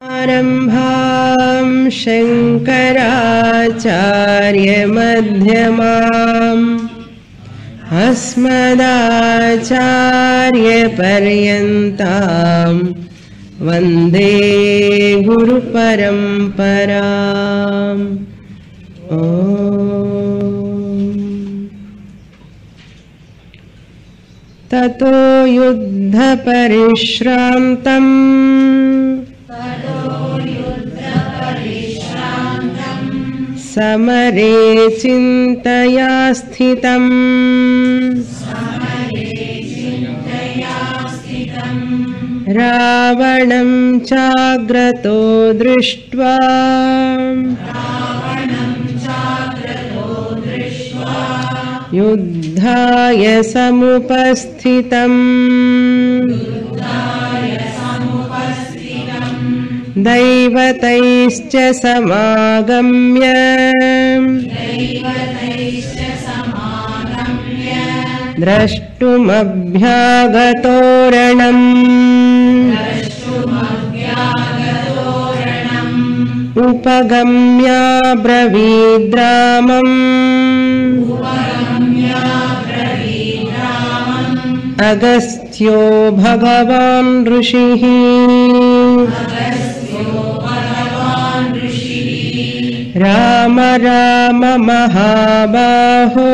आरम्भां शङ्कराचार्यमध्यमाम् अस्मदाचार्यपर्यन्तां वन्दे गुरुपरम्पराम्। ततो युद्धपरिश्रान्तम् समरे चिन्तया स्थितम् रावणं चाग्रतो दृष्ट्वा युद्धाय समुपस्थितम् दैवतैश्च समागम्य द्रष्टुमभ्यागतोरणम् उपगम्याब्रवीद्रामम् अगस्त्यो भगवान् ऋषिः राम राम महाबाहो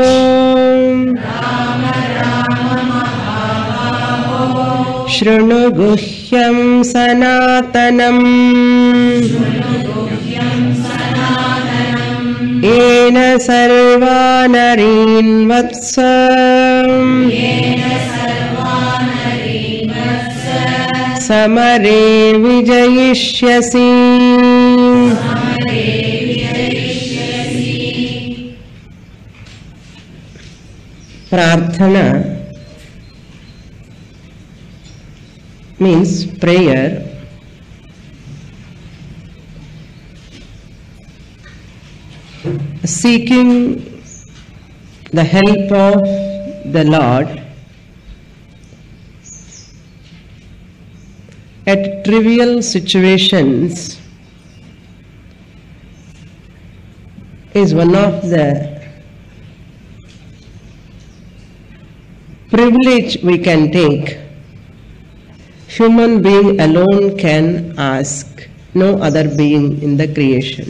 शृणु गुह्यं सनातनम् येन सर्वा नरीन् वत्स समरे विजयिष्यसि। प्रार्थना means prayer. Seeking the help of the Lord at trivial situations is one of the privilege we can take. Human being alone can ask, no other being in the creation.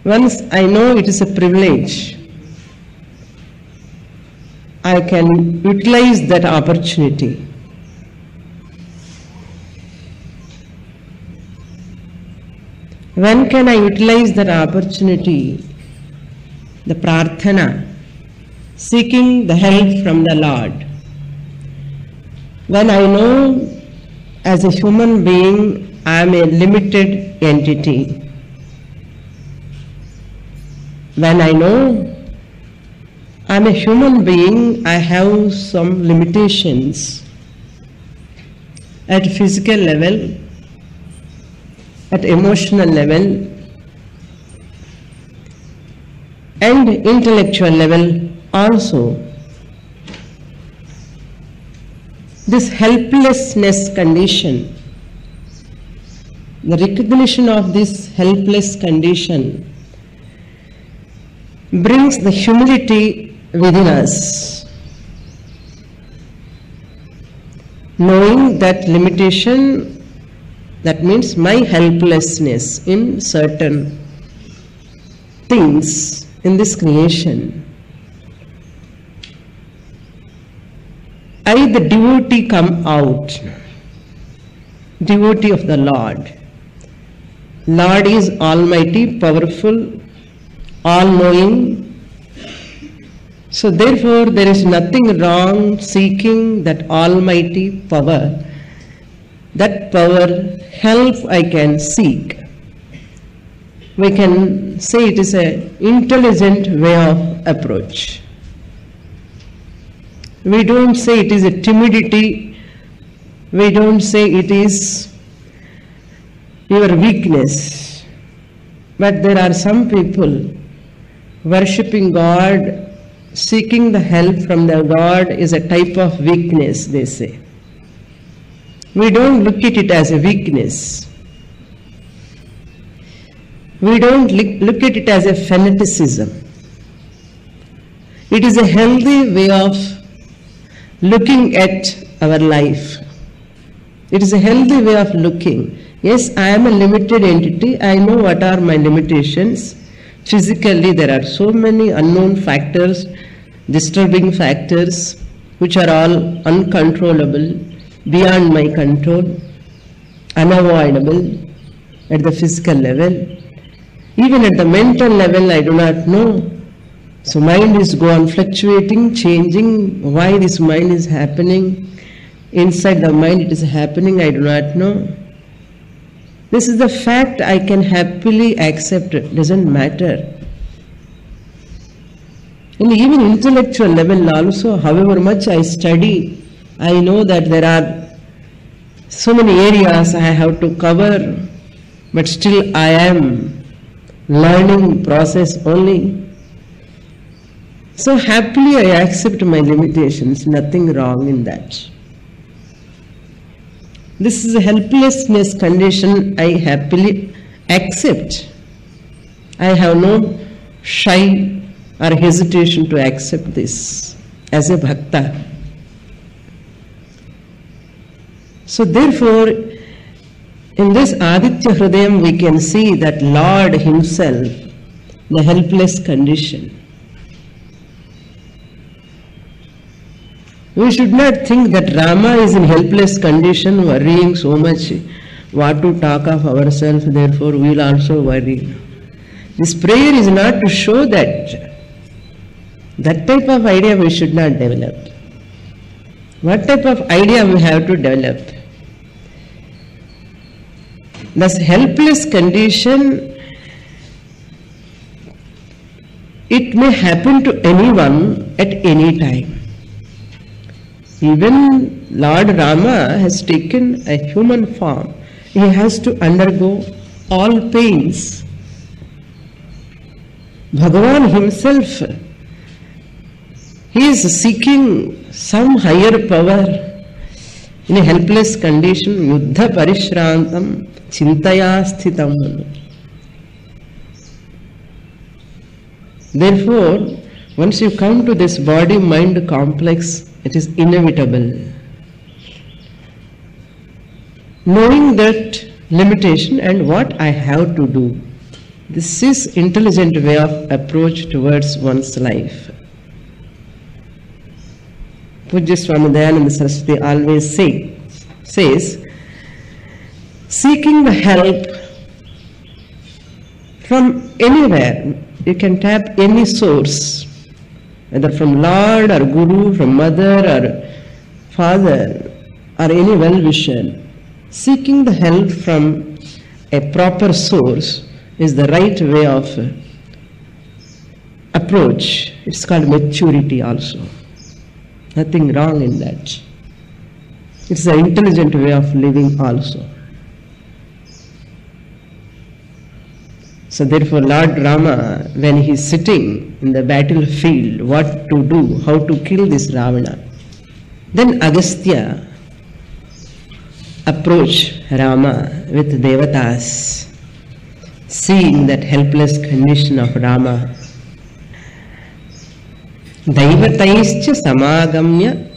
Once I know it is a privilege, I can utilize that opportunity. When can I utilize that opportunity? The prarthana, seeking the help from the Lord. When I know as a human being I am a limited entity. When I know I am a human being, I have some limitations at physical level, at emotional level, and intellectual level also. This helplessness condition, the recognition of this helpless condition brings the humility within us. Knowing that limitation, that means my helplessness in certain things in this creation. I, the devotee, come out, devotee of the Lord. Lord is almighty, powerful, all-knowing. So therefore there is nothing wrong seeking that almighty power. That power, help I can seek. We can say it is an intelligent way of approach. We don't say it is a timidity. We don't say it is your weakness. But there are some people worshipping God, seeking the help from the God is a type of weakness, they say. We don't look at it as a weakness. We don't look at it as a fanaticism. It is a healthy way of looking at our life. It is a healthy way of looking. Yes, I am a limited entity. I know what are my limitations. Physically, there are so many unknown factors, disturbing factors, which are all uncontrollable, beyond my control, unavoidable at the physical level. Even at the mental level, I do not know. So mind is go on fluctuating, changing. Why this mind is happening? Inside the mind it is happening, I do not know. This is the fact I can happily accept. It doesn't matter. And even intellectual level also, however much I study, I know that there are so many areas I have to cover, but still I am learning process only. So happily I accept my limitations, nothing wrong in that. This is a helplessness condition I happily accept. I have no shy or hesitation to accept this as a bhakta. So therefore, in this Aditya Hridayam we can see that Lord himself, the helpless condition. We should not think that Rama is in helpless condition, worrying so much what to talk of ourselves, therefore we will also worry. This prayer is not to show that. That type of idea we should not develop. What type of idea we have to develop? This helpless condition, it may happen to anyone at any time. Even Lord Rama has taken a human form. He has to undergo all pains. Bhagavan himself, he is seeking some higher power in a helpless condition. Yuddha parishrantam chintaya sthitam. Therefore, once you come to this body-mind complex, it is inevitable. Knowing that limitation and what I have to do, this is intelligent way of approach towards one's life. Pujya Swami Dayananda Saraswati always says, seeking the help from anywhere, you can tap any source, whether from Lord or Guru, from mother or father or any well-wisher. Seeking the help from a proper source is the right way of approach. It's called maturity also. Nothing wrong in that. It's an intelligent way of living also. So therefore Lord Rama, when he is sitting in the battlefield, what to do, how to kill this Ravana, then Agastya approached Rama with Devatas, seeing that helpless condition of Rama. Daivataischa samagamya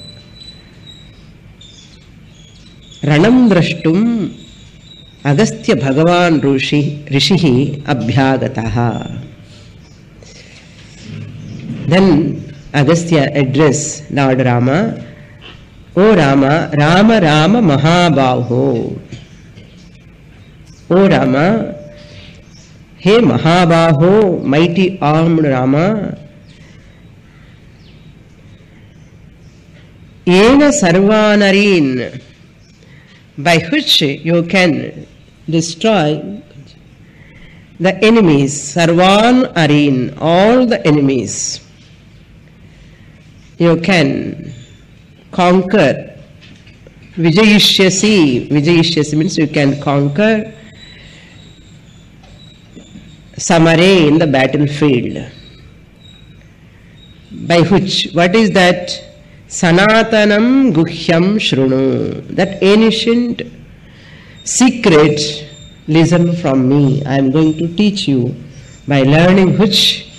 ranam drashtum Agastya Bhagavan Rishihi Abhyagataha. Then Agastya addressed Lord Rama, O Rama, Rama Rama Mahabaho. O Rama, Hey Mahabaho, mighty armed Rama, Ena Sarvanarin, by which you can destroy the enemies, Sarvan Arin, all the enemies. You can conquer. Vijayishyasi, Vijayishyasi means you can conquer Samare in the battlefield. By which, what is that? Sanatanam Guhyam Shrunu. That ancient secret, listen from me. I am going to teach you. By learning which,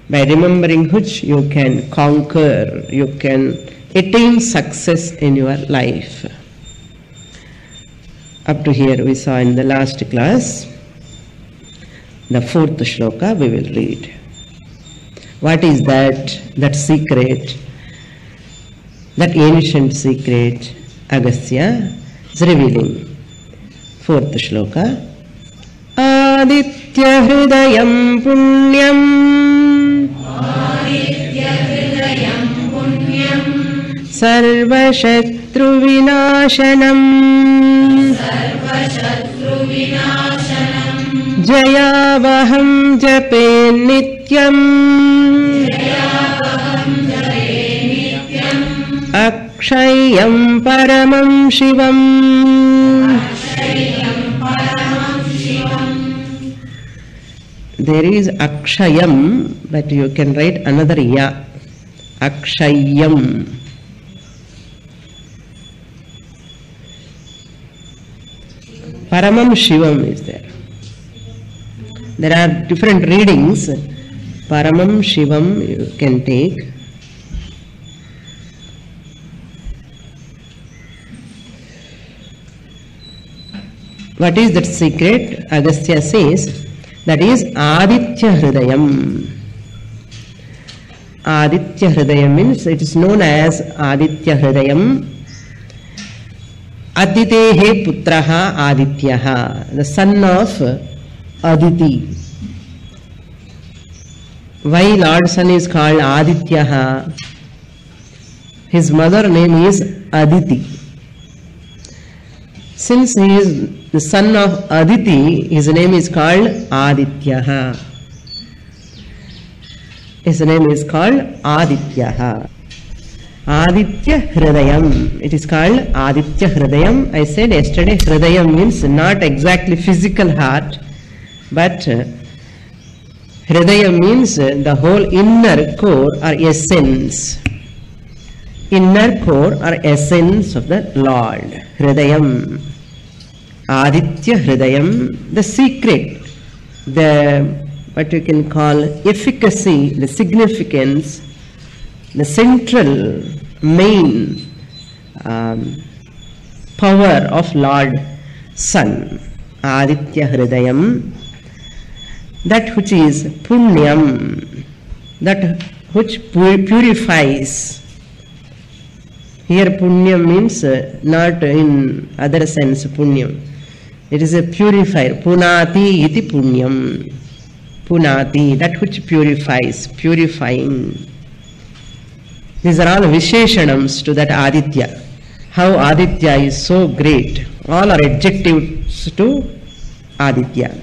by remembering which, you can conquer, you can attain success in your life. Up to here we saw in the last class. The fourth shloka we will read. What is that secret, that ancient secret? Agastya is revealing. Fourth shloka. Aditya Hridayam Punyam Sarva Shatru Vinashanam Jayavaham Jape Nityam Akshayam Paramam Shivam. There is Akshayam, but you can write another Ya. Akshayam. Paramam Shivam is there. There are different readings. Paramam Shivam you can take. What is that secret? Agastya says, that is Aditya Hridayam. Aditya Hridayam means it is known as Aditya Hridayam. Aditehe Putraha Adityaha, the son of Aditi. Why Lord's son is called Adityaha? His mother name is Aditi. Since he is the son of Aditi, his name is called Adityaha. His name is called Adityaha. Aditya Hridayam. It is called Aditya Hridayam. I said yesterday, Hridayam means not exactly physical heart, but Hridayam means the whole inner core or essence. Inner core or essence of the Lord. Hridayam. Aditya Hridayam, the secret, the what you can call efficacy, the significance, the central main power of Lord Sun. Aditya Hridayam, that which is Punyam, that which purifies. Here Punyam means not in other sense Punyam. It is a purifier. Punati iti Punyam. Punati, that which purifies, purifying. These are all Visheshanams to that Aditya. How Aditya is so great. All are adjectives to Aditya.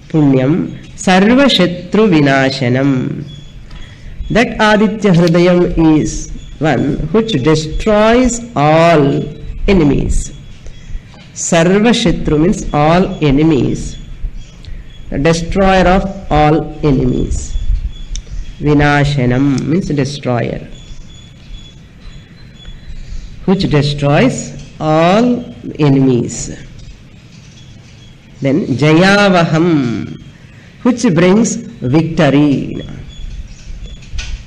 Punyam, Sarva Shatru Vinashanam. That Aditya Hridayam is one which destroys all enemies. Sarva Shatru means all enemies. The destroyer of all enemies. Vinashanam means destroyer. Which destroys all enemies. Then Jayavaham, which brings victory.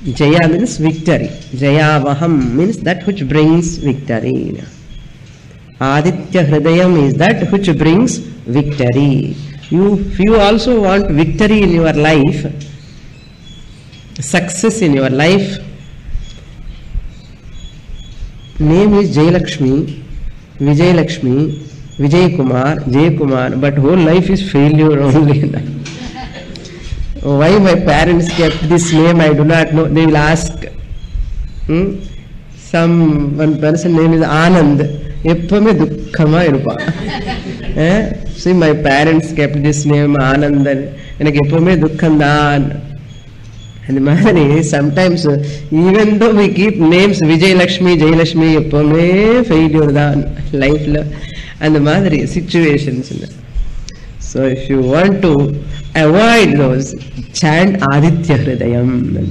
Jaya means victory. Jayavaham means that which brings victory. Aditya Hridayam is that which brings victory. If you also want victory in your life, success in your life, name is Jayalakshmi, Vijayalakshmi, Vijay Kumar, Jay Kumar, but whole life is failure only. Why my parents kept this name, I do not know. They will ask. One person name is Anand. Eppume dukkama irupa. See, my parents kept this name Anand. Enak eppume dukkandaan. And sometimes, even though we keep names Vijay Lakshmi, Jay Lakshmi, eppume failure daan life la. And the Madhuri situations. So if you want to avoid those, chant Aditya Hridayam.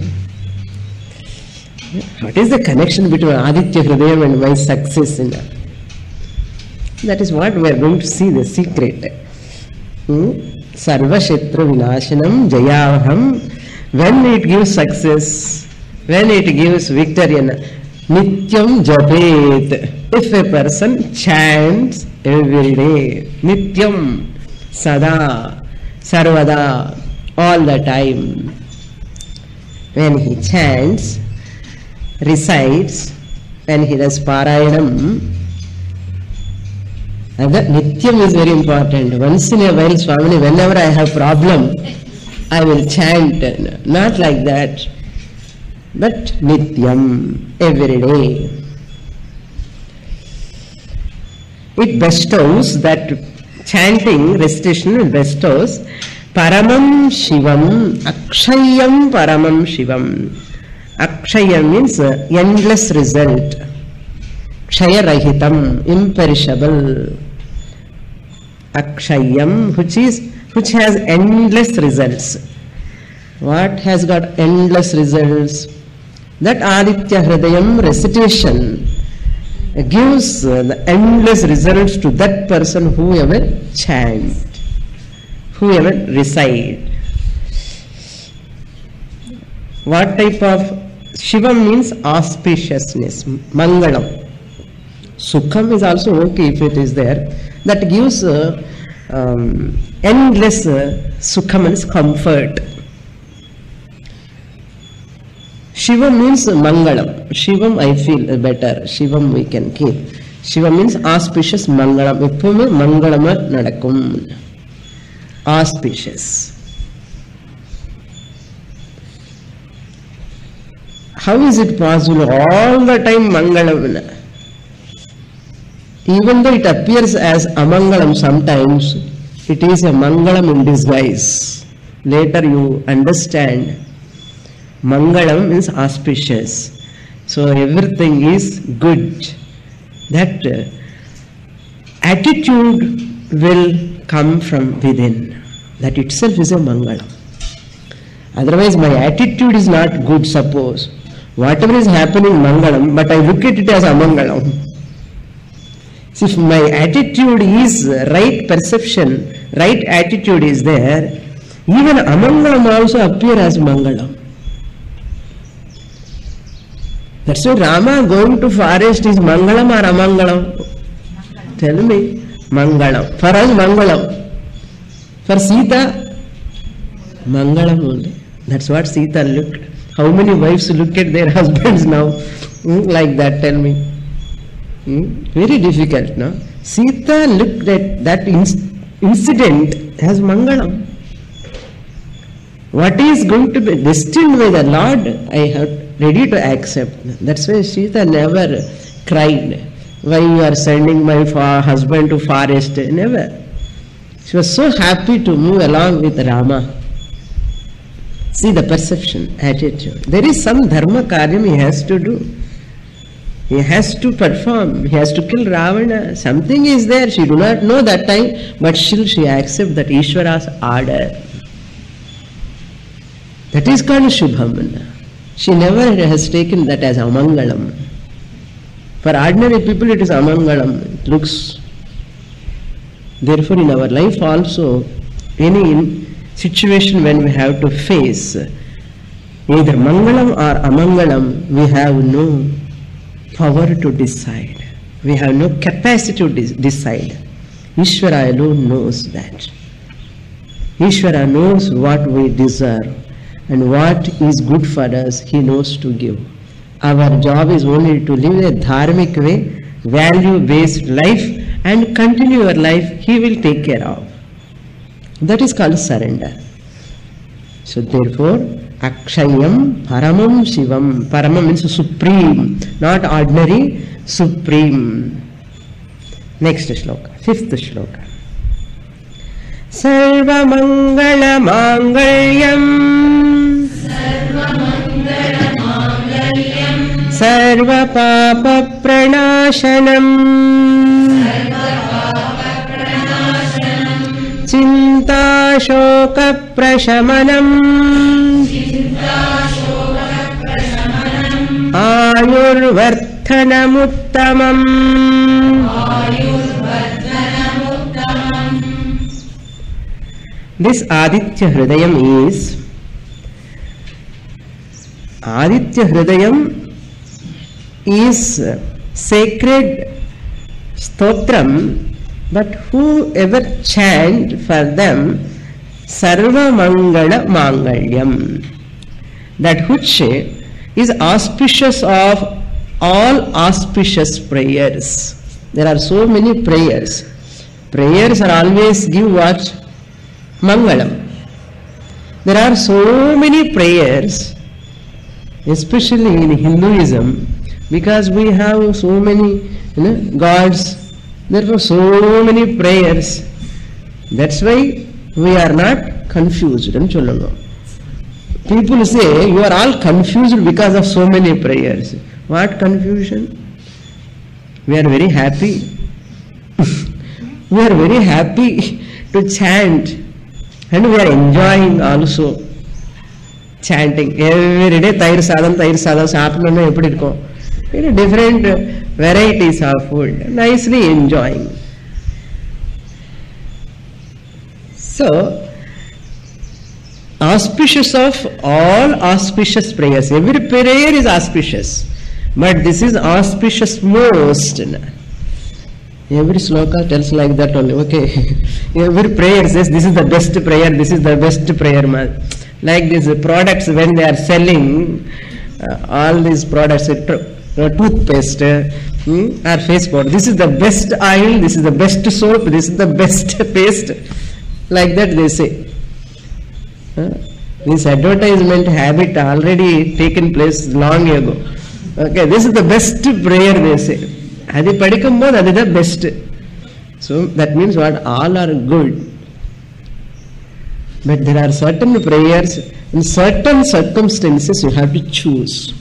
What is the connection between Aditya Hridayam and my success in that? That is what we are going to see, the secret. Sarva Kshetra Vinashanam Jayavaham. When it gives success, when it gives victory, Nityam Japet. If a person chants every day, Nityam, Sada, Sarvada, all the time, when he chants, recites, when he does Parayanam, and that Nityam is very important. Once in a while, Swamini, whenever I have problem, I will chant. Not like that, but Nityam, every day. It bestows, that chanting, recitation bestows Paramam Shivam, Akshayam Paramam Shivam. Akshayam means endless result. Kshaya Rahitam, imperishable. Akshayam, which has endless results. What has got endless results? That Aditya Hridayam recitation gives the endless results to that person whoever chant, whoever recite. What type of Shivam means auspiciousness, Mangalam. Sukham is also okay if it is there. That gives endless Sukham means comfort. Shivam means Mangalam. Shivam I feel better. Shivam we can keep. Shivam means auspicious Mangalam. Eppume Mangalama nadakum. Auspicious. How is it possible all the time Mangalam? Even though it appears as Amangalam sometimes, it is a Mangalam in disguise. Later you understand. Mangalam means auspicious. So everything is good. That attitude will come from within. That itself is a Mangalam. Otherwise my attitude is not good, suppose. Whatever is happening Mangalam, but I look at it as Amangalam. So if my attitude is right perception, right attitude is there, even Amangalam also appear as Mangalam. That's why Rama going to forest is Mangalam or Amangalam? Tell me. Mangalam. For us Mangalam. For Sita, Mangalam only. That's what Sita looked. How many wives look at their husbands now? Like that, tell me. Very difficult, no? Sita looked at that incident as Mangalam. What is going to be destined by the Lord, I have ready to accept. That's why Sita never cried. Why you are sending my husband to forest? Never. She was so happy to move along with Rama. See the perception, attitude. There is some dharma karyam he has to do. He has to perform. He has to kill Ravana. Something is there. She do not know that time, but still she accepts that Ishvara's order. That is called Shubham. She never has taken that as Amangalam. For ordinary people it is Amangalam. It looks. Therefore in our life also, any situation when we have to face either Mangalam or Amangalam, we have no power to decide. We have no capacity to decide. Ishvara alone knows that. Ishvara knows what we deserve and what is good for us, he knows to give. Our job is only to live a dharmic way, value-based life, and continue your life, he will take care of. That is called surrender. So therefore, Akshayam Paramam Shivam. Paramam means supreme, not ordinary, supreme. Next shloka, fifth shloka. Sarva Mangala Mangalyam Sarva Papa Pranashanam Chinta Shoka Prashamanam Ayurvardhanamuttamam. This Aditya Hridayam is sacred stotram, but whoever chant for them Sarva Mangala Mangalyam, that which is auspicious of all auspicious prayers. There are so many prayers. Prayers are always give what? Mangalam. There are so many prayers, especially in Hinduism, because we have so many gods, therefore so many prayers. That's why we are not confused. People say you are all confused because of so many prayers. What confusion? We are very happy. We are very happy to chant, and we are enjoying also chanting. Every day Tair sadam saapnana eppadi irukum. Different varieties of food, nicely enjoying. So, auspicious of all auspicious prayers. Every prayer is auspicious, but this is auspicious most. Every sloka tells like that only. Okay, every prayer says this is the best prayer. This is the best prayer. Like these products when they are selling, all these products, toothpaste or face powder. This is the best oil. This is the best soap. This is the best paste. Like that they say. This advertisement habit already taken place long ago. Okay, this is the best prayer they say. Adi padikumbod adi the best. So that means what? All are good. But there are certain prayers, in certain circumstances you have to choose.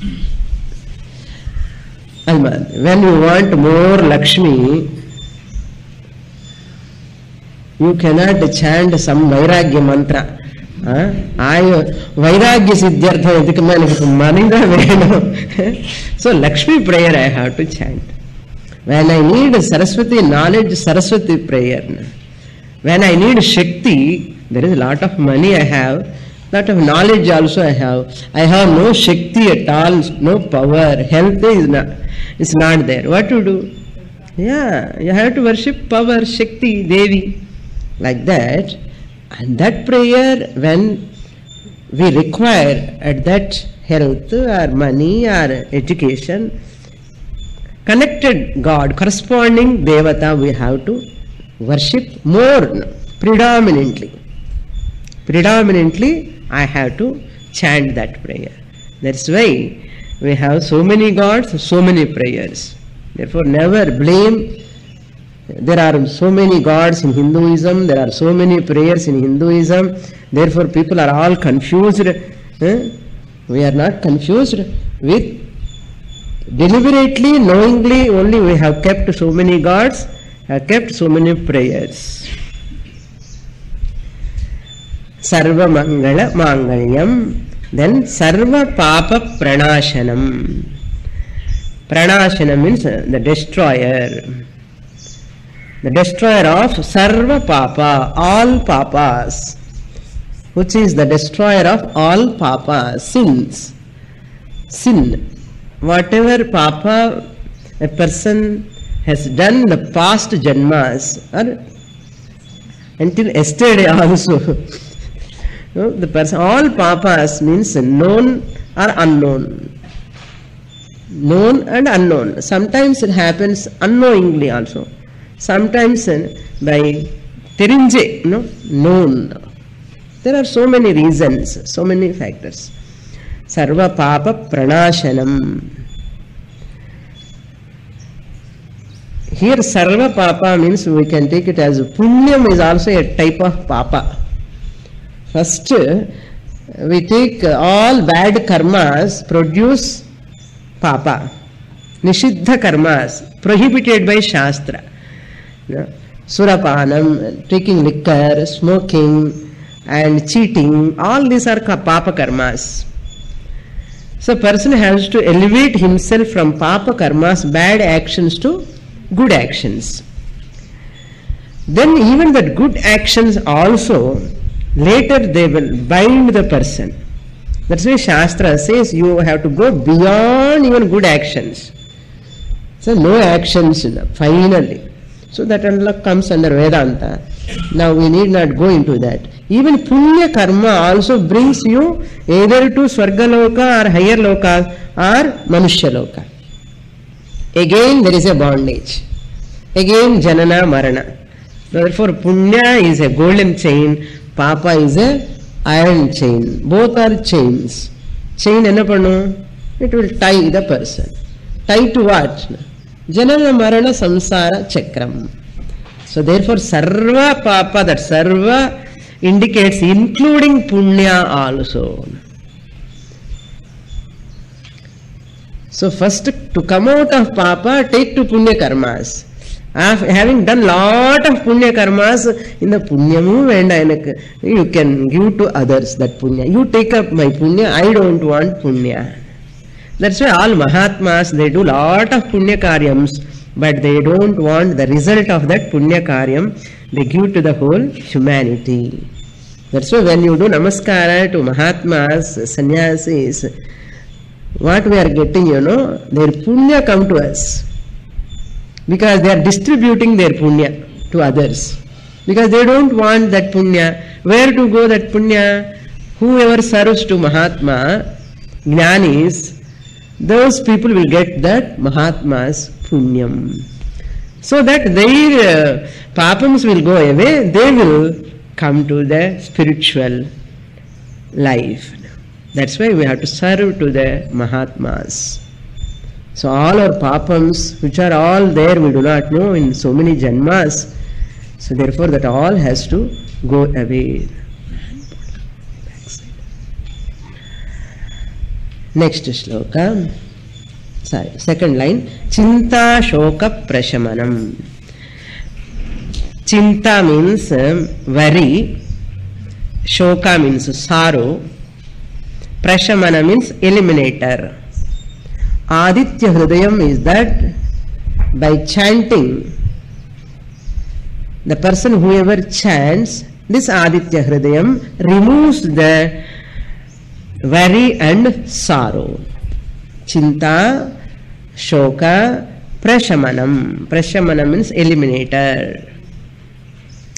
When you want more Lakshmi, you cannot chant some Vairagya mantra. Vairagya siddhyartha money. So Lakshmi prayer I have to chant. When I need Saraswati knowledge, Saraswati prayer. When I need Shakti, there is a lot of money I have, lot of knowledge also I have. I have no Shakti at all, no power, health is not there. What to do? Yeah, you have to worship power, Shakti, Devi. Like that. And that prayer, when we require at that health or money or education, connected God, corresponding Devata, we have to worship more, predominantly. Predominantly, I have to chant that prayer. That's why we have so many gods, so many prayers. Therefore, never blame. There are so many gods in Hinduism, there are so many prayers in Hinduism, therefore people are all confused. We are not confused. With deliberately, knowingly only we have kept so many gods, have kept so many prayers. Sarva Mangala Mangalyam, then Sarva Papa Pranashanam. Pranashanam means the destroyer. The destroyer of Sarva Papa, all papas, which is the destroyer of all papas, sins. Sin. Whatever papa a person has done in the past janmas, or until yesterday also. The person, all papas means known or unknown. Known and unknown. Sometimes it happens unknowingly also. Sometimes by terinje, known. There are so many reasons, so many factors. Sarva Papa Pranashanam. Here Sarva Papa means we can take it as Punyam is also a type of Papa. First, we take all bad karmas produce Papa. Nishiddha karmas, prohibited by Shastra. Surapanam, taking liquor, smoking and cheating, all these are Papa karmas. So person has to elevate himself from papa karmas, bad actions, to good actions. Then even that good actions also, later they will bind the person. That's why Shastra says you have to go beyond even good actions. So no actions finally. So that comes under Vedanta. Now we need not go into that. Even Punya karma also brings you either to Swarga Loka or higher Loka or Manushya Loka. Again there is a bondage. Again Janana Marana. Therefore Punya is a golden chain, Papa is a iron chain. Both are chains. Chain enna pannu? It will tie the person. Tie to what? Janana Marana Samsara Chakram. So therefore Sarva Papa, that Sarva indicates including Punya also. So first to come out of Papa, take to Punya karmas. Having done lot of Punya karmas, in the Punyamu and you can give to others that Punya. You take up my Punya, I don't want Punya. That's why all Mahatmas, they do lot of Punya karyams, but they don't want the result of that Punya karyam. They give to the whole humanity. That's why when you do Namaskara to Mahatmas, Sannyasis, what we are getting, their Punya come to us. Because they are distributing their Punya to others. Because they don't want that Punya. Where to go that Punya? Whoever serves to Mahatma, Jnanis, those people will get that Mahatma's Punyam. So that their papams will go away, they will come to the spiritual life. That's why we have to serve to the Mahatmas. So all our papams, which are all there, we do not know in so many janmas. So therefore that all has to go away. Next shloka. Sorry, second line. Chinta shoka prashamanam. Chinta means worry. Shoka means sorrow. Prashamana means eliminator. Aditya Hridayam is that by chanting, the person whoever chants, this Aditya Hridayam removes the worry and sorrow. Chinta, Shoka, Prashamanam. Prashamanam means eliminator,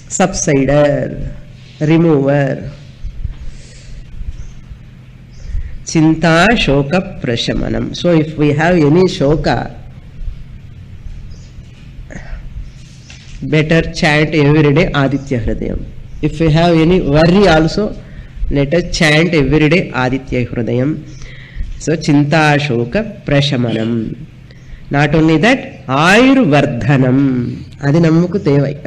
subsider, remover. Chinta, Shoka, Prashamanam. So if we have any Shoka, better chant every day Aditya Hridayam. If we have any worry also, let us chant every day Aditya Hridayam. So Chinta, Shoka, Prashamanam. Not only that, Ayurvardhanam. Adi nammuku tevai.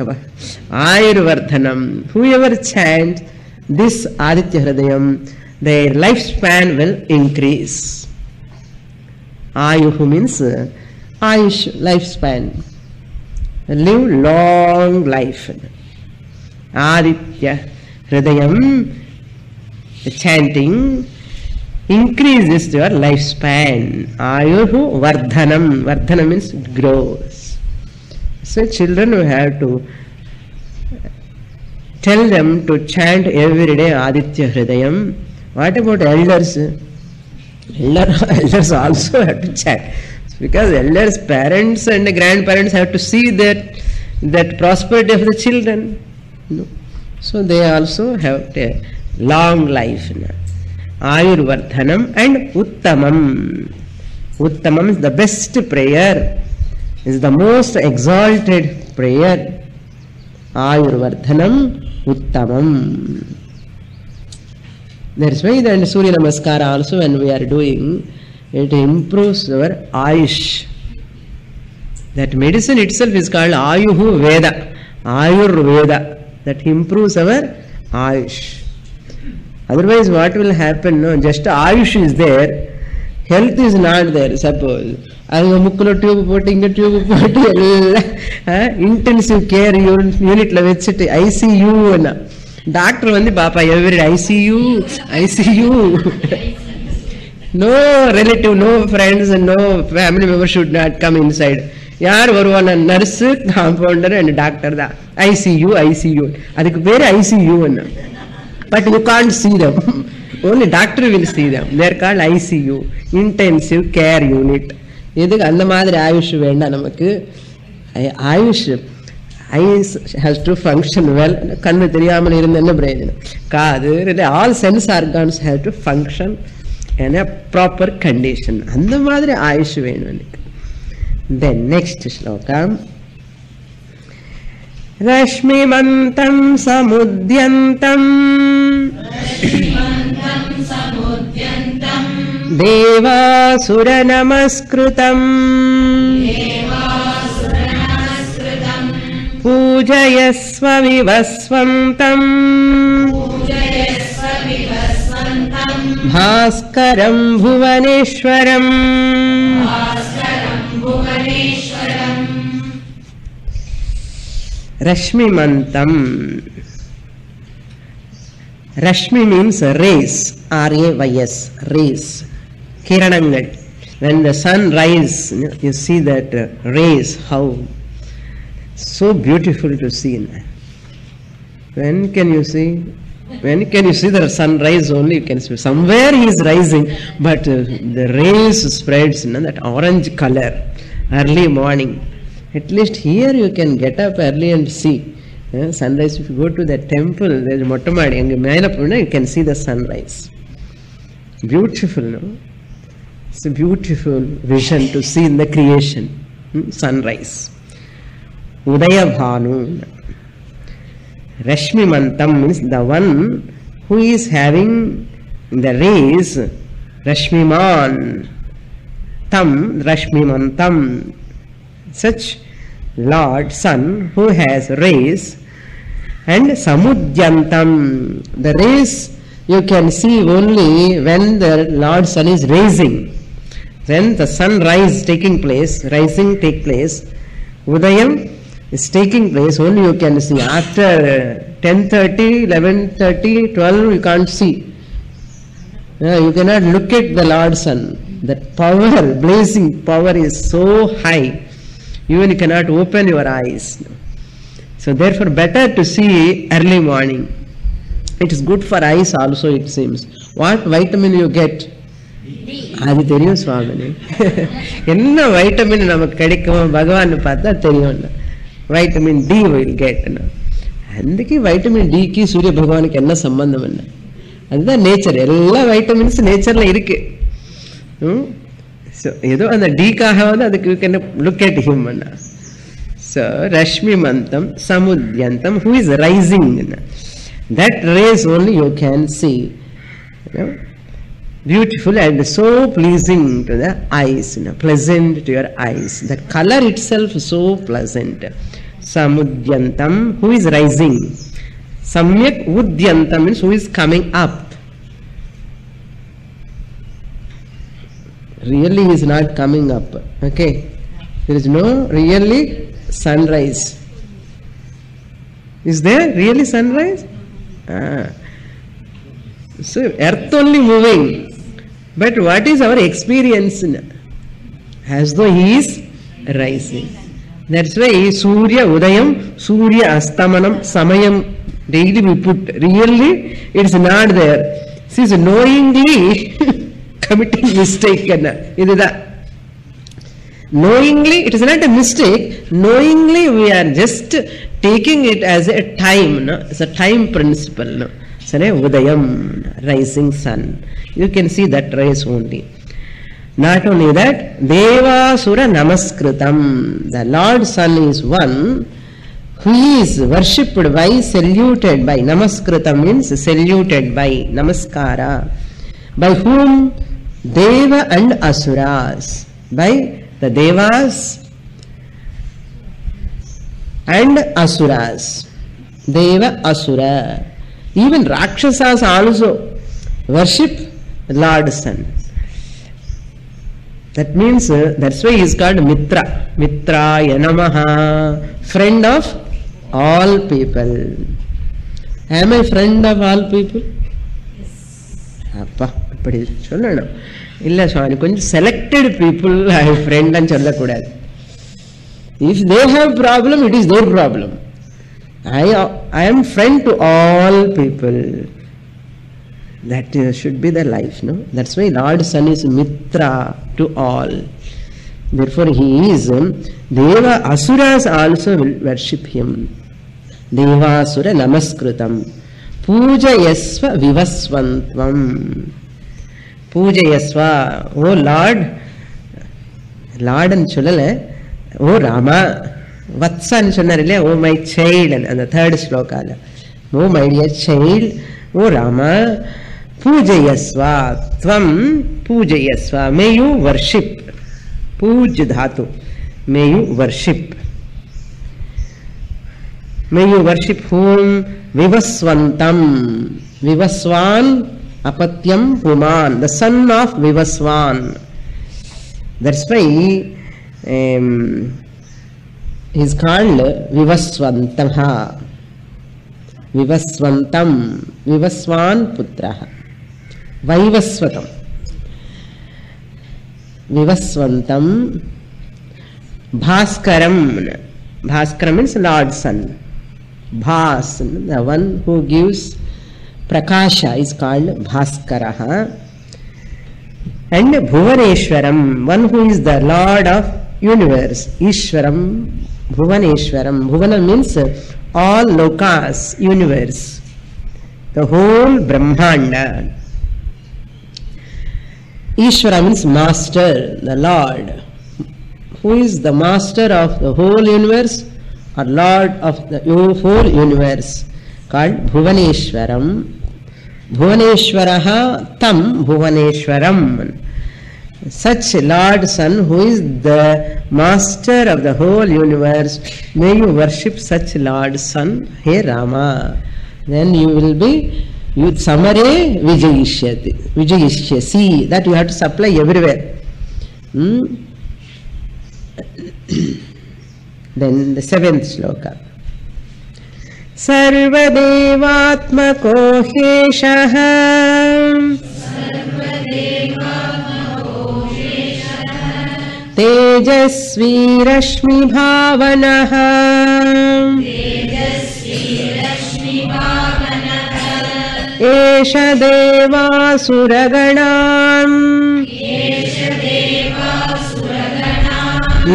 Ayurvardhanam. Whoever chants this Aditya Hridayam, their lifespan will increase. Ayuhu means Ayush, lifespan. Live long life. Aditya Hridayam, chanting, increases your lifespan. Ayuhu Vardhanam. Vardhanam means grows. So children, we have to tell them to chant every day Aditya Hridayam. What about elders? Elders also have to chant. Because elders, parents and grandparents have to see that prosperity of the children. So they also have a long life. Ayurvardhanam and Uttamam. Uttamam is the best prayer, is the most exalted prayer. Ayurvardhanam, Uttamam. That's why the Surya Namaskara also, when we are doing, it improves our Ayush. That medicine itself is called Ayuhu Veda, Ayurveda. That improves our Ayush. Otherwise, what will happen? No, just Ayush is there, health is not there. Suppose Mukkulo tube potti, inga tube potti, intensive care unit la vechittu ICU anna. Doctor வந்து பாப்பா every ICU No relative, no friends, and no family member should not come inside. யார் வருவாங்க? Nurse, compounder and doctor தான். ICU ICU அதுக்கு பேர் ICU. But you can't see them. Only doctor will see them. They are called ICU, intensive care unit. எதுக்கு அந்த மாதிரி ஆயுஷ் வேண்டாம் நமக்கு. Ayush ice has to function well. கண்ணு தெரியாமல் இருந்த என்ன பிரயோஜனம்? காது, all sense organs have to function in a proper condition. அந்த மாதிரி ஆயுஷ் வேணும் எனக்கு. Then next shloka. Rashmimantam samudyantam Devasura namaskrutam Pujayasva vivasvantam Bhaskaram bhuvaneshwaram Rashmimantam. Rashmi means rays, R-A-Y-S, rays, kiranangal. When the sun rises, you see that rays, how so beautiful to see. When can you see? When can you see the sunrise? Only you can see. Somewhere he is rising, but the rays spreads that orange color early morning. At least here you can get up early and see sunrise. If you go to the temple, there is Mottamadi, you can see the sunrise. Beautiful, no? It's a beautiful vision to see in the creation. Sunrise. Udaya Bhanu. Rashmimantam means the one who is having the rays. Rashmiman. Tam, Rashmimantam. Such Lord Sun who has rays, and Samudyantam. The rays you can see only when the Lord Sun is rising. When the sunrise taking place, rising take place, Udayam is taking place, only you can see. After 10:30, 11:30, 12 you can't see. You cannot look at the Lord Sun. That power, blazing power is so high. Even you cannot open your eyes. So therefore better to see early morning. It is good for eyes also, it seems. What vitamin you get? அது தெரியும் சுவாமினி. என்ன vitamin நமக்கு கிடைக்கும் பகவான் பார்த்தா தெரியும். Vitamin D will get. అందుకే vitamin డికి సూర్య భగవానికి என்ன சம்பந்தம் என்ன? அதுதான் நேச்சர். எல்லா வைட்டமின்ஸ் நேச்சர்ல இருக்கு. So, ஏதோ அந்த டிக்காக வந்து அதுக்கு you can look at him. So, Rashmimantam Samudyantam, who is rising. That rays only you can see. Beautiful and so pleasing to the eyes. Pleasant to your eyes. The color itself is so pleasant. Samudyantam, who is rising. Samyak Udyantam means who is coming up. Really he is not coming up. Okay, there is no really sunrise. Is there really sunrise? So earth only moving, but what is our experience? As though he is rising. That's why Surya Udayam, Surya Astamanam, Samayam daily we put. Really it is not there. She is knowingly committing mistake. Knowingly, it is not a mistake. Knowingly we are just taking it as a time. It's a time principle. So, Udayam, rising sun. You can see that rays only. Not only that, Devasura Namaskritam. The Lord Sun is one who is worshipped by, saluted by. Namaskritam means saluted by, Namaskara. By whom? Deva and Asuras. By the Devas and Asuras. Deva, Asura. Even Rakshasas also worship Lord Sun. That means, that's why he is called Mitra. Mitraya Namaha. Friend of all people. Am I friend of all people? Yes. Appa, சொல்லணும். இல்ல சுவாமி, கொஞ்சம் selected people friend అని சொல்லக்கூடாது. If they have problem, it is their problem. I am friend to all people. That should be the life, no? That's why Lord Sun is Mitra to all. Therefore he is Deva Asuras also will worship him. Devasura Namaskritam Pujayasva Vivasvantvam. Pujayasva, oh Lord, Lord and Chulale, oh Rama, Vatsa and Chunarille, oh my child, and the third sloka, oh my dear child, oh Rama, Pujayasva, Tvam Pujayasva, may you worship. Puj dhatu, may you worship. May you worship whom? Vivasvantam. Vivasvan apatyam puman, the son of Vivasvan. That's why he is called Vivasvantaha. Vivasvantam, Vivasvan putraha. Vaivasvatam. Vivasvantam. Bhaskaram. Bhaskaram means Lord Sun. Bhas, the one who gives prakasha, is called Bhaskaraha. And Bhuvaneshwaram, one who is the Lord of universe. Ishwaram, Bhuvaneshwaram. Bhuvana means all lokas, universe, the whole Brahmanda. Ishvara means master, the Lord. Who is the master of the whole universe or Lord of the whole universe? Called Bhuvaneshwaram. Bhuvaneshwaraha tam Bhuvaneshwaram. Such Lord Sun who is the master of the whole universe, may you worship such Lord Sun, hey Rama. Then you will be samare vijayishyasi. That you have to supply everywhere. Then the 7th sloka. Sarvadevatmako heshaha Tejasvi Rashmi Bhavanaha Esha Devasuraganam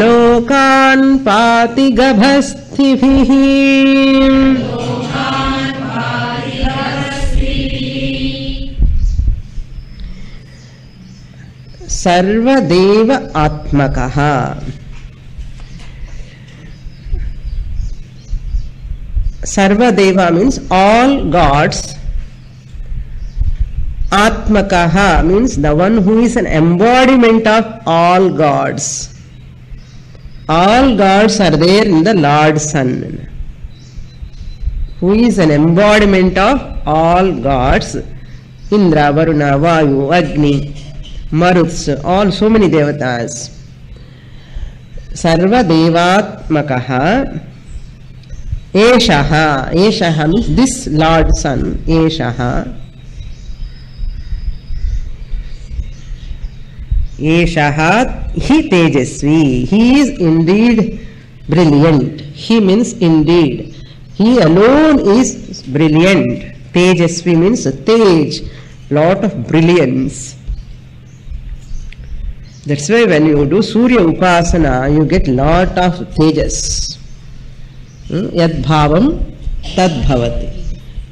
Lokan Pati Gabhasthivihi Sarvadeva Atmakaha. Sarvadeva means all gods. Atmakaha means the one who is an embodiment of all gods. All gods are there in the Lord Sun, who is an embodiment of all gods. Indra, Varuna, Vayu, Agni, Maruts, all so many devatas. Sarva Devatmakaha Eshaha. Eshaha means this Lord Sun. Eshaha. Eshaha He Tejasvi. He is indeed brilliant. He means indeed. He alone is brilliant. Tejasvi means Tej, lot of brilliance. That's why when you do Surya Upasana, you get lot of Tejas. Yad bhavam tad bhavati.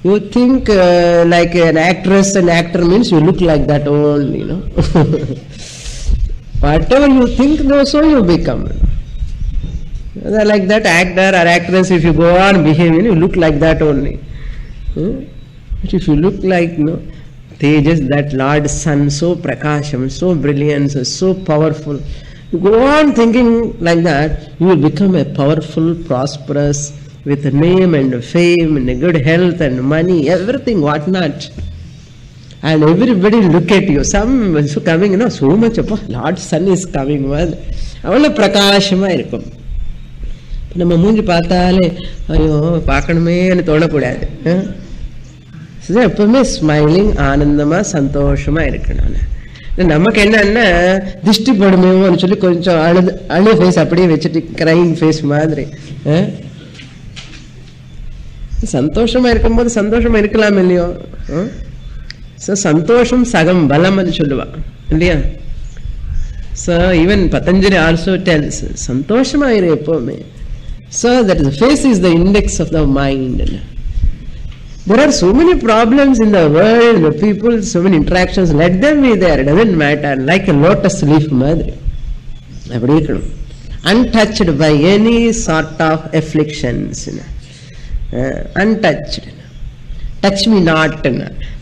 You think like an actress and actor means you look like that only, Whatever you think, so you become. Like that actor or actress, if you go on behaving, you look like that only. But if you look like Tejas, that Lord Sun, so prakasham, so brilliant, so powerful, you go on thinking like that, you will become a powerful, prosperous, with a name and fame and a good health and money, everything, what not. And everybody look at you. Some so coming, so much of Lord Sun is coming. Avala prakashama irukum. நம்ம மூஞ்சி பார்த்தாலே ஐயோ பார்க்கணுமேன்னு தோணக்கூடாது. எப்பவுமே smiling, ஆனந்தமா, சந்தோஷமா இருக்கணும். நமக்கு என்னன்னா திஷ்டி படுமேமோன்னு சொல்லி கொஞ்சம் அழு ஃபேஸ் அப்படியே வச்சுட்டு கிரைங் ஃபேஸ் மாதிரி. சந்தோஷமா இருக்கும்போது சந்தோஷமா இருக்கலாம் இல்லையோ. ஸோ சந்தோஷம் சகம் பலம்னு சொல்லுவா இல்லையா. So even Patanjali also tells சந்தோஷமா இரு எப்பவுமே. So that face is the index of the mind. There are so many problems in the world, the people, so many interactions, let them be there, it doesn't matter, like a lotus leaf madri. Untouched by any sort of afflictions. Untouched. Touch me not.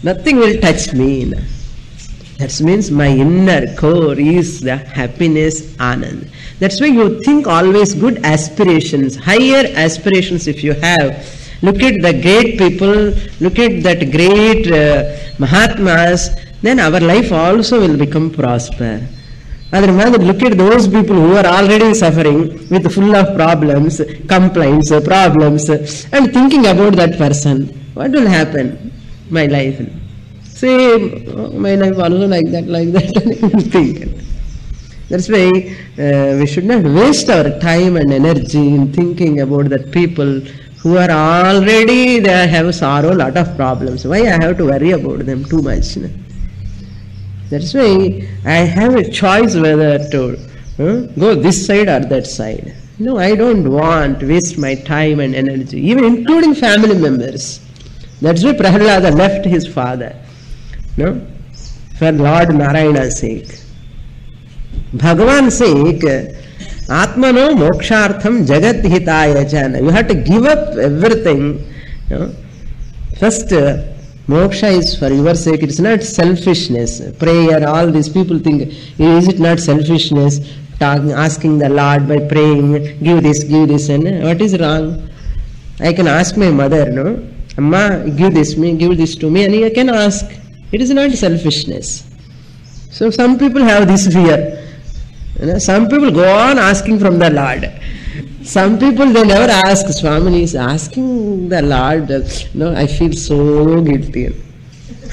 Nothing will touch me. That means my inner core is the happiness, anand. That's why you think always good aspirations, higher aspirations if you have. Look at the great people, look at that great Mahatmas, then our life also will become prosper. Otherwise, look at those people who are already suffering with full of problems, complaints, problems, and thinking about that person. What will happen? My life. Same, my life also like that, think. That's why we should not waste our time and energy in thinking about that people who are already, they have sorrow, lot of problems. Why I have to worry about them too much? That's why I have a choice whether to go this side or that side. No, I don't want to waste my time and energy, even including family members. That's why Prahlada left his father, for Lord Narayana's sake. Bhagavan's sake, Atmano mokshartham jagat hitaya jana. You have to give up everything. First, moksha is for your sake. It's not selfishness. Prayer, all these people think, is it not selfishness? Asking the Lord by praying, give this, and what is wrong? I can ask my mother, Amma, give this to me, and I can ask. It is not selfishness. So some people have this fear. Some people go on asking from the Lord. Some people, they never ask. Swamini is asking the Lord. I feel so guilty.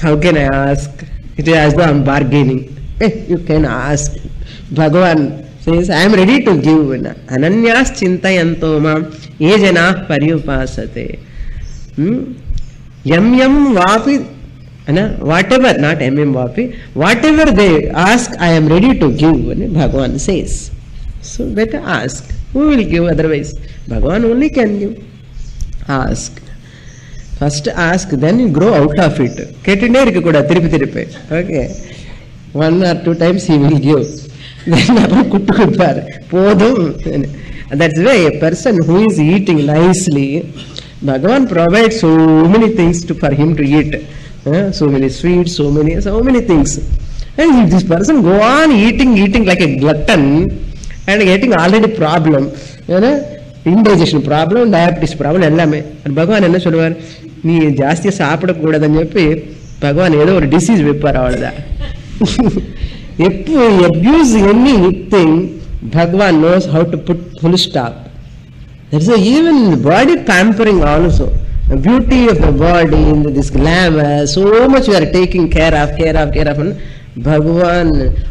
How can I ask? It is as though I am bargaining. You can ask. Bhagavan says, I am ready to give. Ananyas chintayanto mam ye janah paryupasate. Yam yam vapi. Whatever, not MMVP, whatever they ask, I am ready to give, Bhagavan says. So better ask. Who will give otherwise? Bhagavan only can give. Ask. First ask, then you grow out of it. Okay. 1 or 2 times he will give. Then that's why a person who is eating nicely, Bhagavan provides so many things for him to eat. So many sweets, so many things. And if this person go on eating like a glutton and getting already problem, indigestion problem, diabetes problem, ellame. And Bhagavan enna solluvar, nee jaasti saapadakoodadanu cheppi Bhagavan edo or disease vipar avada. If we abuse anything, Bhagavan knows how to put full stop. There is even body pampering also. The beauty of the body, this glamour, so much we are taking care of. Bhagavan,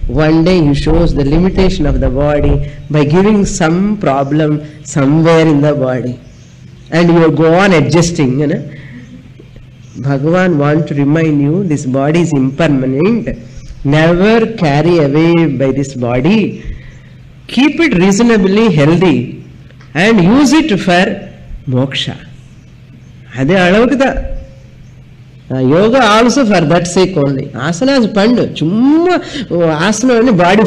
one day he shows the limitation of the body by giving some problem somewhere in the body. And you go on adjusting. Bhagavan wants to remind you, this body is impermanent. Never carry away by this body. Keep it reasonably healthy and use it for moksha. అదే అళవుకుదా yoga also for that sake only. Asanas పండు சும்மா ஆசனம் பாடி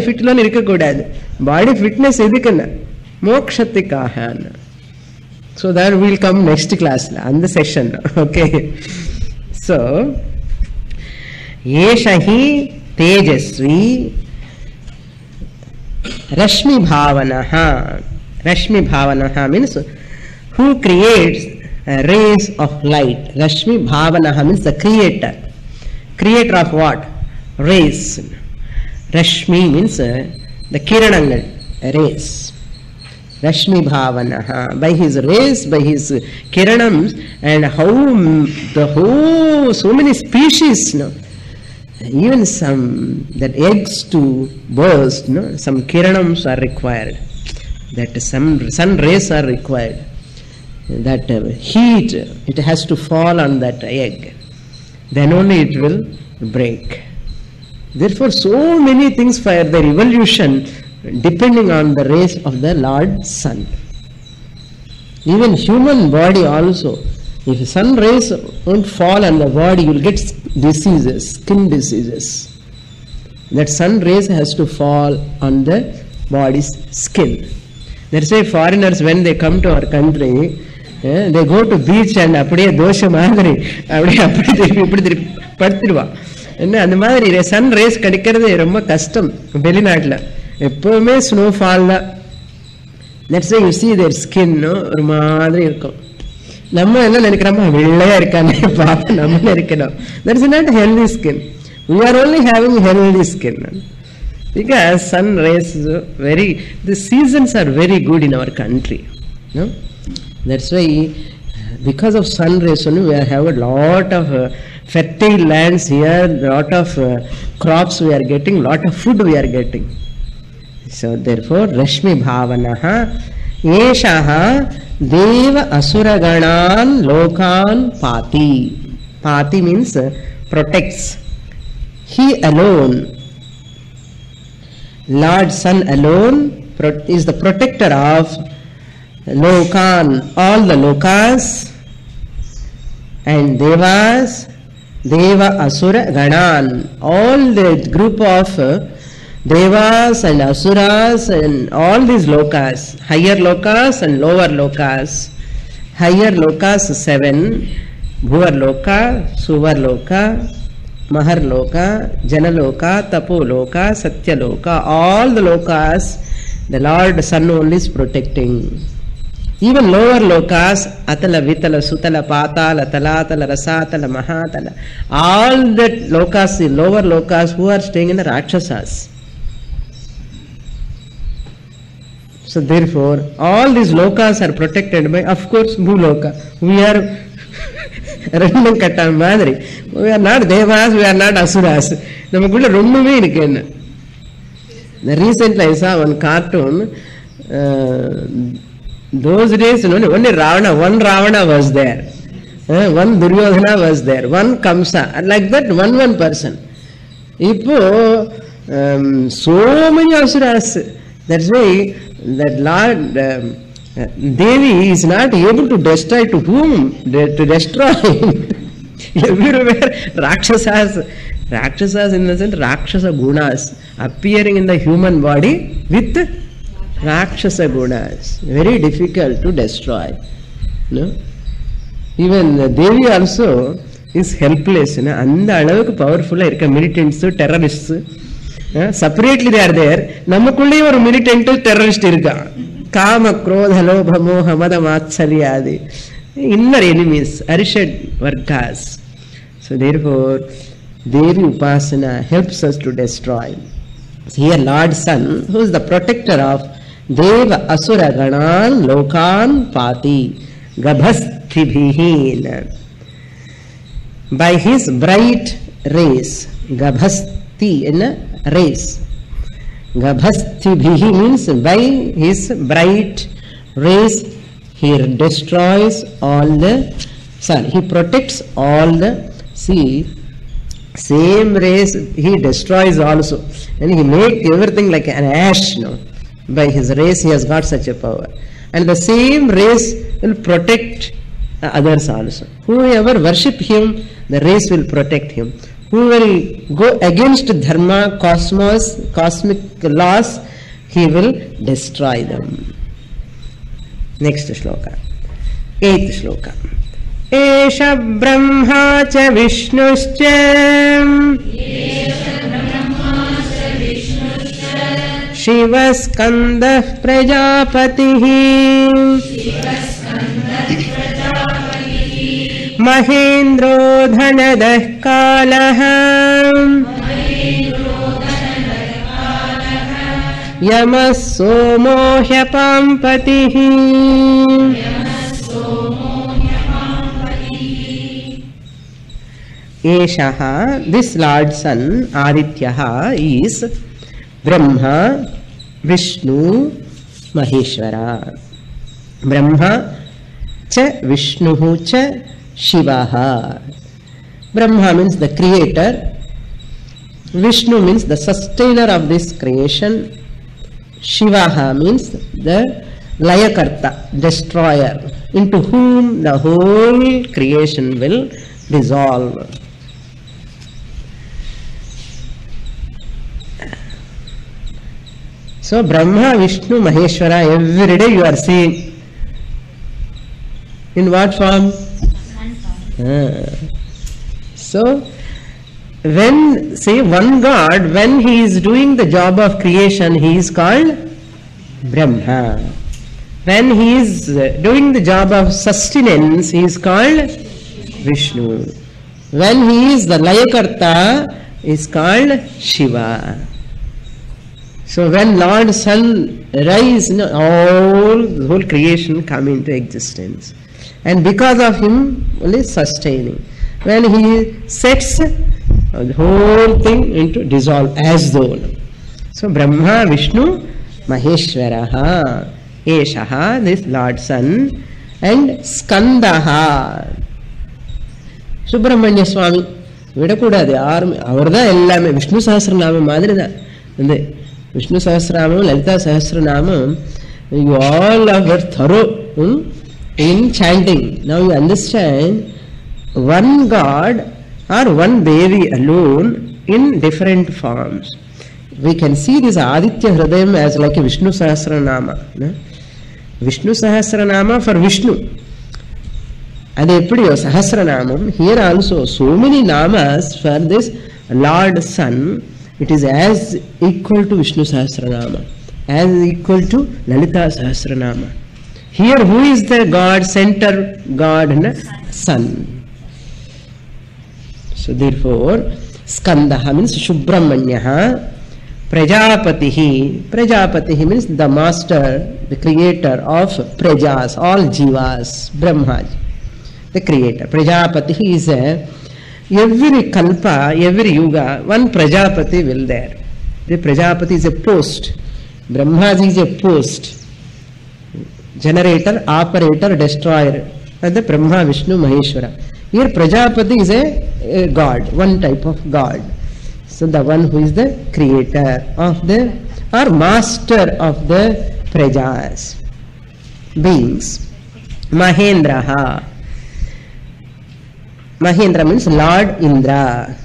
ஃபிட்లోనే இருக்கக்கூடாது. பாடி fitness எதுக்குன்னா மோட்சத்துக்காக. So that will come next class on the session. Okay. So yesha hi tejasvi rashmi bhavanaha means who creates rays of light. Rashmi Bhavanaha means the creator. Creator of what? Rays. Rashmi means the kiranangal, rays. Rashmi Bhavanaha. By his rays, by his kiranams, and how the whole, so many species, even that eggs to burst, some kiranams are required, that some sun rays are required, that heat, it has to fall on that egg, then only it will break. Therefore, so many things for their evolution depending on the rays of the Lord Sun. Even human body also, if sun rays won't fall on the body, you will get diseases, skin diseases. That sun rays has to fall on the body's skin. That's why foreigners, when they come to our country, they go to beach and அப்படியே தோஷ மாதிரி அப்படி இப்படி படுத்துடுவான். என்ன அந்த மாதிரி Sun race கிடைக்கிறது ரொம்ப கஷ்டம் வெளிநாட்டில். எப்பவுமே ஸ்னோஃபால் தான். That's why you see their skin ஒரு மாதிரி இருக்கும். நம்ம என்ன நினைக்கிறோமா, வெள்ளையா இருக்கானே பார்த்து நம்ம நினைக்கணும். That's not healthy skin. We are only having healthy skin because sun rays the seasons are very good in our country. That's why because of sun rays only we have a lot of fertile lands here, lot of crops we are getting, lot of food we are getting. So therefore Rashmi Bhavanaha Eshaha Deva Asuraganan Lokan Pati. Pati means protects. He alone, Lord Sun alone is the protector of Lokan, all the Lokas and Devas, Deva Asura Ganan, all the group of Devas and Asuras and all these Lokas, higher Lokas and lower Lokas. Higher Lokas 7, Bhuvar Loka, Suvar Loka, Mahar Loka, Jana Loka, Tapo Loka, Satya Loka, all the Lokas, the Lord Sun only is protecting. Even lower Lokas, Atala, Vitala, Sutala, Patala, Talatala, Rasatala, Mahatala, all that Lokas, the lower Lokas who are staying in the Rakshasas. So therefore, all these Lokas are protected by, of course, Bhuloka. We are ரெண்டும் கட்ட மாதிரி. We are not Devas, we are not Asuras. நமக்குள்ள ரெண்டுமே இருக்கு. என்ன recently I saw one cartoon. Those days only one Ravana was there, one Duryodhana was there, one Kamsa, like that one person. Ipo so many Asuras. That's why that Lord Devi is not able to destroy to whom? To destroy everywhere. Rakshasas in the sense Rakshasa Gunas appearing in the human body with Rakshasa Gunas. Very difficult to destroy. No? Even Devi also is helpless. அந்த அளவுக்கு பவர்ஃபுல்லா இருக்க militants, terrorists. Separately they are there. நமக்குள்ளே ஒரு militant terrorist இருக்கா. Kama, Krodha, Lobha, Moha, Mada, Matsalyadi. Inner enemies, Arishad Vargas. So therefore, Devi Upasana helps us to destroy. So here Lord Sun, who is the protector of Deva Asura Ganan Lokan Pati Gabhastibhihin. By his bright rays, Gabhasti in a rays. Gabhastibhihi means by his bright rays he destroys all the, he protects all the, same rays he destroys also, and he makes everything like an ash. By his rays he has got such a power, and the same rays will protect others also. Whoever worship him, the rays will protect him. Who will go against dharma, cosmos, cosmic laws, he will destroy them. Next shloka, 8th shloka. Esha Brahma cha Vishnuscha Shiva Skandah Prajapatihi Mahendro Dhanadah Kalaha Yamas Somo Hyapampatihi. Eshaha, this Lord Sun, Adityaha, is Brahma, Vishnu, Maheshwara. Brahma cha Vishnuhu cha Shivaha. Brahma means the creator. Vishnu means the sustainer of this creation. Shivaha means the Layakarta, destroyer, into whom the whole creation will dissolve. So Brahma, Vishnu, Maheshwara, every day you are seeing. In what form? So when, say, one God, when he is doing the job of creation, he is called Brahma. When he is doing the job of sustenance, he is called Vishnu. When he is the Layakarta, he is called Shiva. So when Lord Sun rise, all the whole creation come into existence. And because of him, only sustaining. When he sets, the whole thing into dissolve as though. So Brahma, Vishnu, Maheshwaraha, Eshaha, this Lord Sun, and Skandaha. Subramanya Swami. விடக்கூடாது யாருமே அவர் தான் எல்லாமே. விஷ்ணு சஹஸ்ரநாமம் மாதிரி தான். இந்த Vishnu Sahasranamam, Lalitha Sahasranamam, you all are thorough in chanting. Now you understand one God or one Devi alone in different forms. We can see this Aditya Hridayam as like a Vishnu Sahasranama. Vishnu Sahasranama for Vishnu. And Sahasranamam, here also so many namas for this Lord Sun, it is as equal to Vishnu Sahasranama, as equal to Lalita Sahasranama. Here who is the God, center God? Sun. So therefore, Skandaha means Subramanya, Prajapatihi. Prajapatihi means the master, the creator of Prajas, all Jivas, Brahma, the creator. Prajapatihi is every kalpa, every yuga, one Prajapati will there. The Prajapati is a post. Brahmaji is a post. Generator, operator, destroyer. And the Brahma, Vishnu, Maheshwara. Here Prajapati is a god, one type of god. So the one who is the creator of the, or master of the Prajas, beings. Mahendraha. Mahendra means Lord Indra.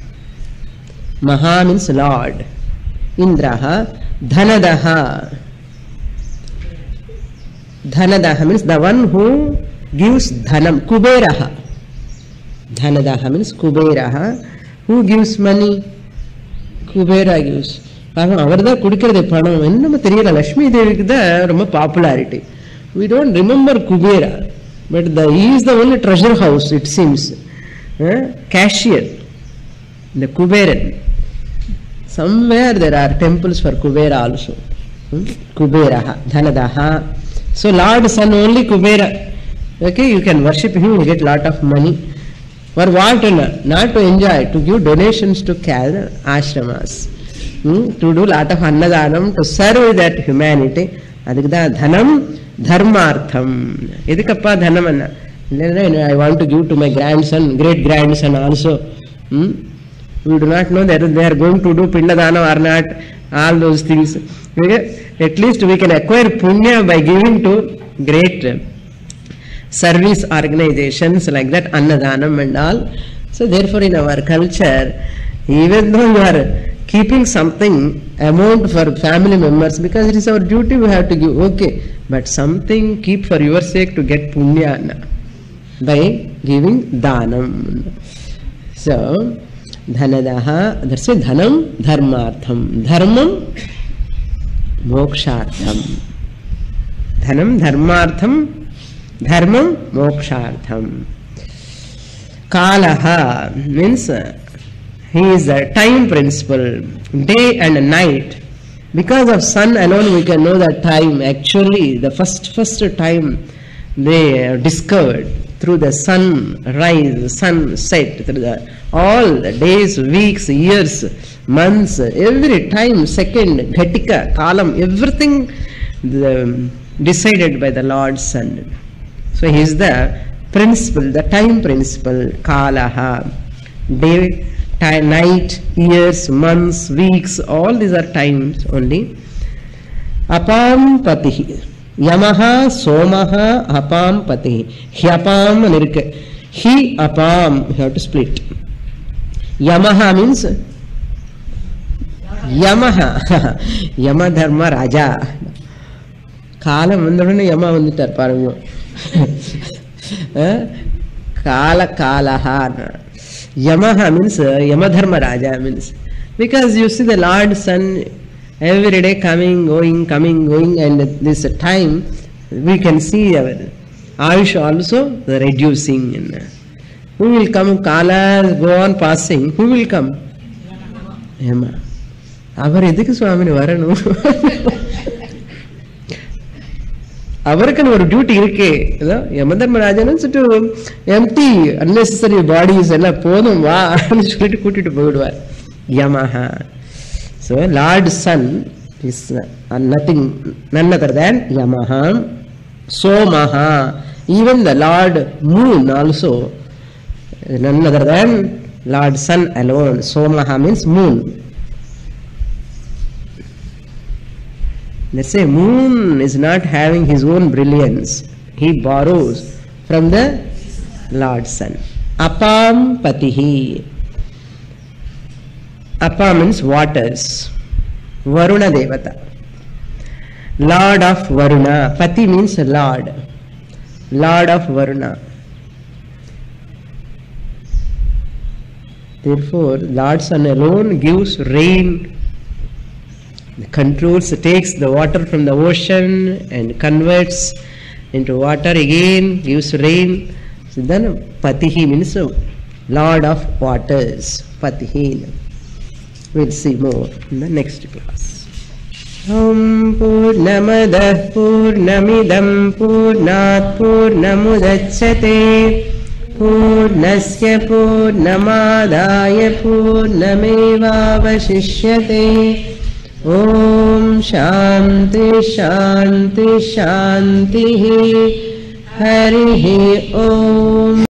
Maha means Lord. Indraha. Dhanadaha. Dhanadaha means the one who gives dhanam. Kuberaha. Dhanadaha means Kuberaha. Who gives money? Kubera gives. அவர்தா குடிக்கிறது பணம். என்னமோ தெரியல, லட்சுமி தேவிக்கு தான் ரொம்ப popularity. We don't remember Kubera, but he is the only treasure house, it seems. Cashier, the Kuberan. Somewhere there are temples for Kubera also. Kuberaha, Dhanadaha. So Lord Sun only Kubera. Okay, you can worship him, you get lot of money. For what? Not to enjoy, to give donations to ashramas, to do lot of annadanam, to serve that humanity. Adikda dhanam dharmartham. Idikappa dhanam anna. I want to give to my grandson, great grandson also. We do not know that they are going to do pindadana or not, all those things. At least we can acquire punya by giving to great service organizations like that, Annadanam and all. So therefore in our culture, even though you are keeping something amount for family members, because it is our duty, we have to give, okay, but something keep for your sake to get punya by giving dhanam. So dhanadaha, that's why dhanam dharmartham, dharmam mokshartham, dhanam dharmartham, dharmam mokshartham. Kalaha means he is a time principle, day and night. Because of sun alone we can know that time. Actually the first time they discovered through the sun rise, sun set, through all the days, weeks, years, months, every time, second, ghatika, kalam, everything decided by the Lord Sun. So he is the principle, the time principle, kalaha, day, time, night, years, months, weeks, all these are times only. Apam patihi, yamaha, somaha, apam patihi, hyapam nirke, he apam, you have to split. Yamaha means Yamaha, Yamadharma Raja. Kala Mandurana Yama Vanditar Paramu. Kala Kalahana. Yamaha means Yamadharma Raja means. Because you see the Lord Sun every day coming, going, and this time we can see our Ayush also reducing. Who will come? Kala go on passing. Who will come? Yama. Our edhukku Swamini varanu. Avarkan or duty irke. Yamadharma Raja to empty unnecessary bodies ella podum va solittu kutittu poiduvar. Yamaha. So Lord Sun is nothing, none other than Yamaha. Somaha. Even the Lord Moon also none other than Lord Sun alone. Somaha means moon. Let's say moon is not having his own brilliance. He borrows from the Lord Sun. Apam patihi. Apa means waters. Varuna Devata. Lord of Varuna. Pati means Lord. Lord of Varuna. Therefore, Lord Sun alone gives rain, controls, takes the water from the ocean and converts into water again, gives rain. So then Patihi means Lord of waters. Patihi. We'll see more in the next class. Om Purnamadah Purnamidam Purnat Purnamudachyate Purnasya Purnamadaya Purnamevavashishyate. Om Shanti Shanti Shanti Harihi Om.